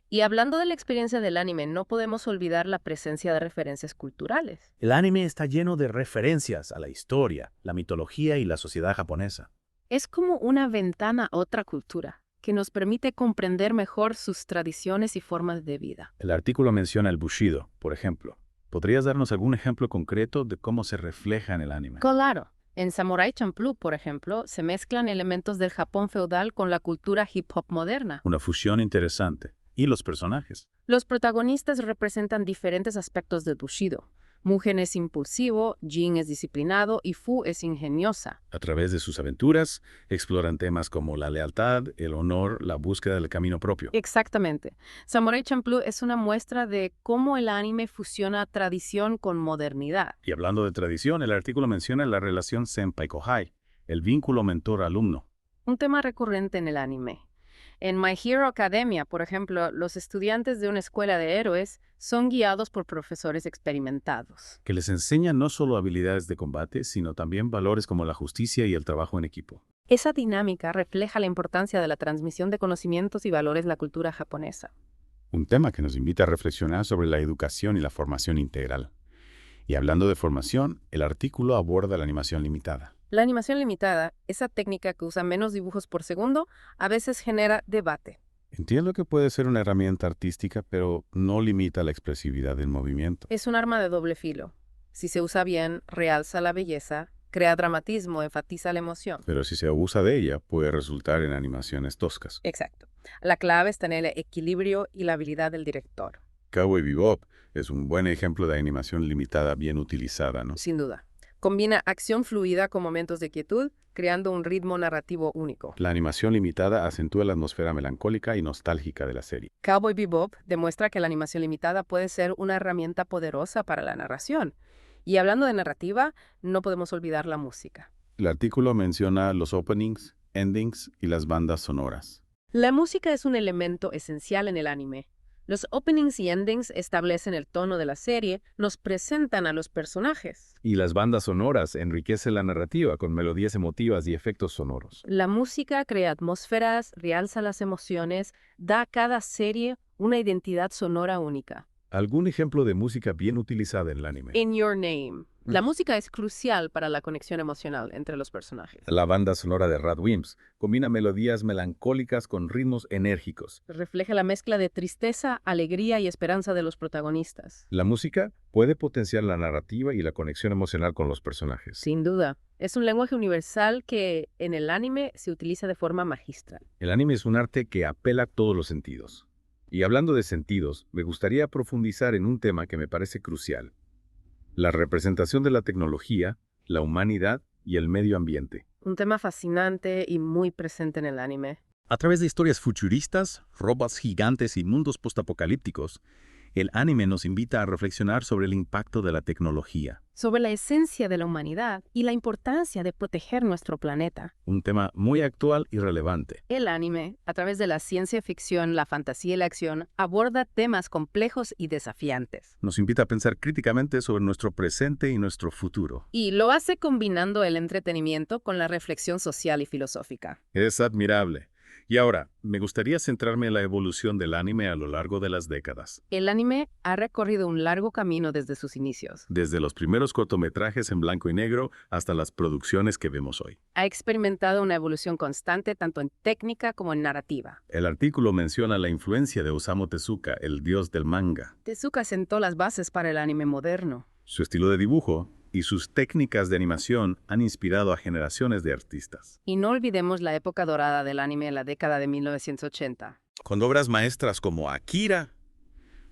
Y hablando de la experiencia del anime, no podemos olvidar la presencia de referencias culturales. El anime está lleno de referencias a la historia, la mitología y la sociedad japonesa. Es como una ventana a otra cultura, que nos permite comprender mejor sus tradiciones y formas de vida. El artículo menciona el Bushido, por ejemplo. ¿Podrías darnos algún ejemplo concreto de cómo se refleja en el anime? Claro. En Samurai Champloo, por ejemplo, se mezclan elementos del Japón feudal con la cultura hip-hop moderna. Una fusión interesante. ¿Y los personajes? Los protagonistas representan diferentes aspectos del Bushido. Mugen es impulsivo, Jin es disciplinado y Fu es ingeniosa. A través de sus aventuras, exploran temas como la lealtad, el honor, la búsqueda del camino propio. Exactamente. Samurai Champloo es una muestra de cómo el anime fusiona tradición con modernidad. Y hablando de tradición, el artículo menciona la relación senpai-kohai, el vínculo mentor-alumno. Un tema recurrente en el anime. En My Hero Academia, por ejemplo, los estudiantes de una escuela de héroes son guiados por profesores experimentados. Que les enseñan no solo habilidades de combate, sino también valores como la justicia y el trabajo en equipo. Esa dinámica refleja la importancia de la transmisión de conocimientos y valores de la cultura japonesa. Un tema que nos invita a reflexionar sobre la educación y la formación integral. Y hablando de formación, el artículo aborda la animación limitada. La animación limitada, esa técnica que usa menos dibujos por segundo, a veces genera debate. Entiendo que puede ser una herramienta artística, pero no limita la expresividad del movimiento. Es un arma de doble filo. Si se usa bien, realza la belleza, crea dramatismo, enfatiza la emoción. Pero si se abusa de ella, puede resultar en animaciones toscas. Exacto. La clave está en el equilibrio y la habilidad del director. Cowboy Bebop es un buen ejemplo de animación limitada bien utilizada, ¿no? Sin duda. Combina acción fluida con momentos de quietud, creando un ritmo narrativo único. La animación limitada acentúa la atmósfera melancólica y nostálgica de la serie. Cowboy Bebop demuestra que la animación limitada puede ser una herramienta poderosa para la narración. Y hablando de narrativa, no podemos olvidar la música. El artículo menciona los openings, endings y las bandas sonoras. La música es un elemento esencial en el anime. Los openings y endings establecen el tono de la serie, nos presentan a los personajes. Y las bandas sonoras enriquecen la narrativa con melodías emotivas y efectos sonoros. La música crea atmósferas, realza las emociones, da a cada serie una identidad sonora única. ¿Algún ejemplo de música bien utilizada en el anime? In Your Name. La música es crucial para la conexión emocional entre los personajes. La banda sonora de Radwimps combina melodías melancólicas con ritmos enérgicos. Refleja la mezcla de tristeza, alegría y esperanza de los protagonistas. La música puede potenciar la narrativa y la conexión emocional con los personajes. Sin duda. Es un lenguaje universal que en el anime se utiliza de forma magistral. El anime es un arte que apela a todos los sentidos. Y hablando de sentidos, me gustaría profundizar en un tema que me parece crucial: la representación de la tecnología, la humanidad y el medio ambiente. Un tema fascinante y muy presente en el anime. A través de historias futuristas, robots gigantes y mundos postapocalípticos, el anime nos invita a reflexionar sobre el impacto de la tecnología. Sobre la esencia de la humanidad y la importancia de proteger nuestro planeta. Un tema muy actual y relevante. El anime, a través de la ciencia ficción, la fantasía y la acción, aborda temas complejos y desafiantes. Nos invita a pensar críticamente sobre nuestro presente y nuestro futuro. Y lo hace combinando el entretenimiento con la reflexión social y filosófica. Es admirable. Y ahora, me gustaría centrarme en la evolución del anime a lo largo de las décadas. El anime ha recorrido un largo camino desde sus inicios. Desde los primeros cortometrajes en blanco y negro hasta las producciones que vemos hoy. Ha experimentado una evolución constante tanto en técnica como en narrativa. El artículo menciona la influencia de Osamu Tezuka, el dios del manga. Tezuka sentó las bases para el anime moderno. Su estilo de dibujo y sus técnicas de animación han inspirado a generaciones de artistas. Y no olvidemos la época dorada del anime en la década de 1980. Con obras maestras como Akira,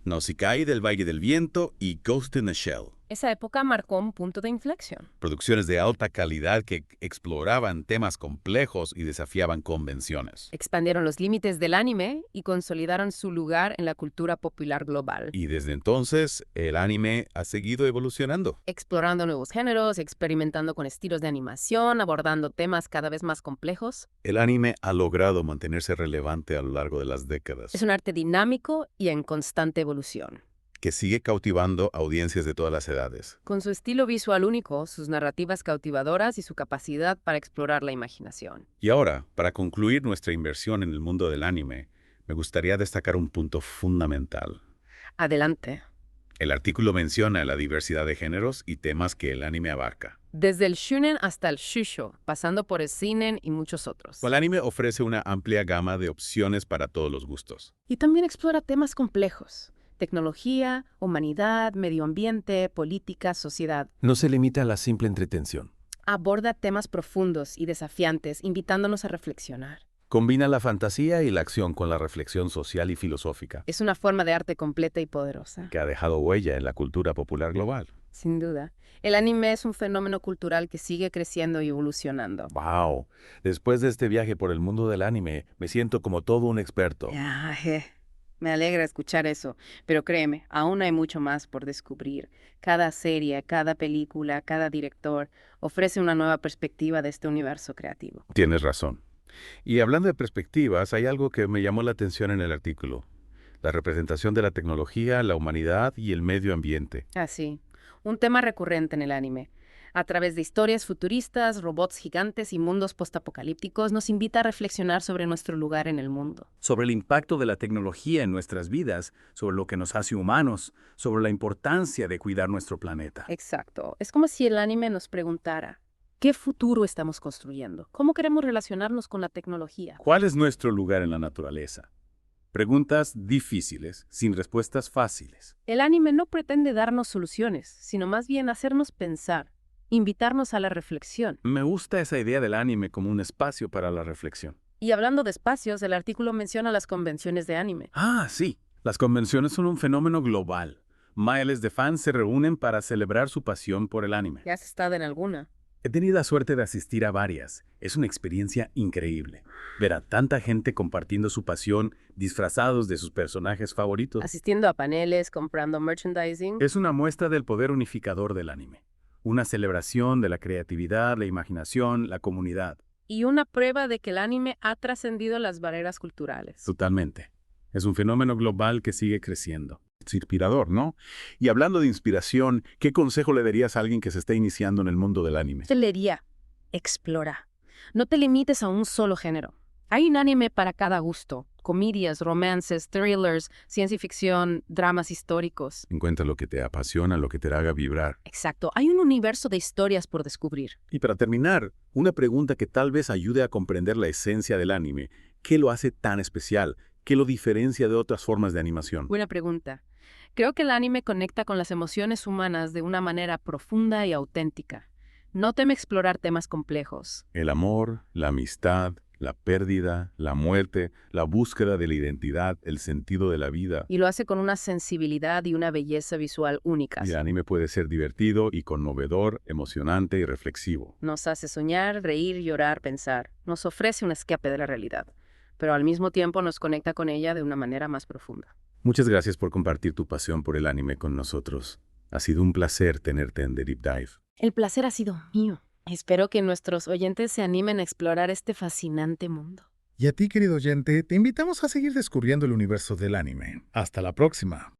Nausicaa del Valle del Viento y Ghost in the Shell. Esa época marcó un punto de inflexión. Producciones de alta calidad que exploraban temas complejos y desafiaban convenciones. Expandieron los límites del anime y consolidaron su lugar en la cultura popular global. Y desde entonces, el anime ha seguido evolucionando. Explorando nuevos géneros, experimentando con estilos de animación, abordando temas cada vez más complejos. El anime ha logrado mantenerse relevante a lo largo de las décadas. Es un arte dinámico y en constante evolución. Que sigue cautivando audiencias de todas las edades. Con su estilo visual único, sus narrativas cautivadoras y su capacidad para explorar la imaginación. Y ahora, para concluir nuestra inversión en el mundo del anime, me gustaría destacar un punto fundamental. Adelante. El artículo menciona la diversidad de géneros y temas que el anime abarca. Desde el shounen hasta el shusho, pasando por el seinen y muchos otros. El anime ofrece una amplia gama de opciones para todos los gustos. Y también explora temas complejos. Tecnología, humanidad, medio ambiente, política, sociedad. No se limita a la simple entretención. Aborda temas profundos y desafiantes, invitándonos a reflexionar. Combina la fantasía y la acción con la reflexión social y filosófica. Es una forma de arte completa y poderosa. Que ha dejado huella en la cultura popular global. Sin duda. El anime es un fenómeno cultural que sigue creciendo y evolucionando. ¡Wow! Después de este viaje por el mundo del anime, me siento como todo un experto. Me alegra escuchar eso, pero créeme, aún hay mucho más por descubrir. Cada serie, cada película, cada director ofrece una nueva perspectiva de este universo creativo. Tienes razón. Y hablando de perspectivas, hay algo que me llamó la atención en el artículo. La representación de la tecnología, la humanidad y el medio ambiente. Así, un tema recurrente en el anime. A través de historias futuristas, robots gigantes y mundos postapocalípticos, nos invita a reflexionar sobre nuestro lugar en el mundo. Sobre el impacto de la tecnología en nuestras vidas, sobre lo que nos hace humanos, sobre la importancia de cuidar nuestro planeta. Exacto. Es como si el anime nos preguntara, ¿qué futuro estamos construyendo? ¿Cómo queremos relacionarnos con la tecnología? ¿Cuál es nuestro lugar en la naturaleza? Preguntas difíciles, sin respuestas fáciles. El anime no pretende darnos soluciones, sino más bien hacernos pensar. Invitarnos a la reflexión. Me gusta esa idea del anime como un espacio para la reflexión. Y hablando de espacios, el artículo menciona las convenciones de anime. Sí. Las convenciones son un fenómeno global. Miles de fans se reúnen para celebrar su pasión por el anime. ¿Ya has estado en alguna? He tenido la suerte de asistir a varias. Es una experiencia increíble. Ver a tanta gente compartiendo su pasión, disfrazados de sus personajes favoritos. Asistiendo a paneles, comprando merchandising. Es una muestra del poder unificador del anime. Una celebración de la creatividad, la imaginación, la comunidad. Y una prueba de que el anime ha trascendido las barreras culturales. Totalmente. Es un fenómeno global que sigue creciendo. Es inspirador, ¿no? Y hablando de inspiración, ¿qué consejo le darías a alguien que se está iniciando en el mundo del anime? Te le diría, explora. No te limites a un solo género. Hay un anime para cada gusto. Comedias, romances, thrillers, ciencia ficción, dramas históricos. Encuentra lo que te apasiona, lo que te haga vibrar. Exacto. Hay un universo de historias por descubrir. Y para terminar, una pregunta que tal vez ayude a comprender la esencia del anime. ¿Qué lo hace tan especial? ¿Qué lo diferencia de otras formas de animación? Buena pregunta. Creo que el anime conecta con las emociones humanas de una manera profunda y auténtica. No teme explorar temas complejos. El amor, la amistad, la pérdida, la muerte, la búsqueda de la identidad, el sentido de la vida. Y lo hace con una sensibilidad y una belleza visual únicas. El anime puede ser divertido y conmovedor, emocionante y reflexivo. Nos hace soñar, reír, llorar, pensar. Nos ofrece un escape de la realidad, pero al mismo tiempo nos conecta con ella de una manera más profunda. Muchas gracias por compartir tu pasión por el anime con nosotros. Ha sido un placer tenerte en The Deep Dive. El placer ha sido mío. Espero que nuestros oyentes se animen a explorar este fascinante mundo. Y a ti, querido oyente, te invitamos a seguir descubriendo el universo del anime. Hasta la próxima.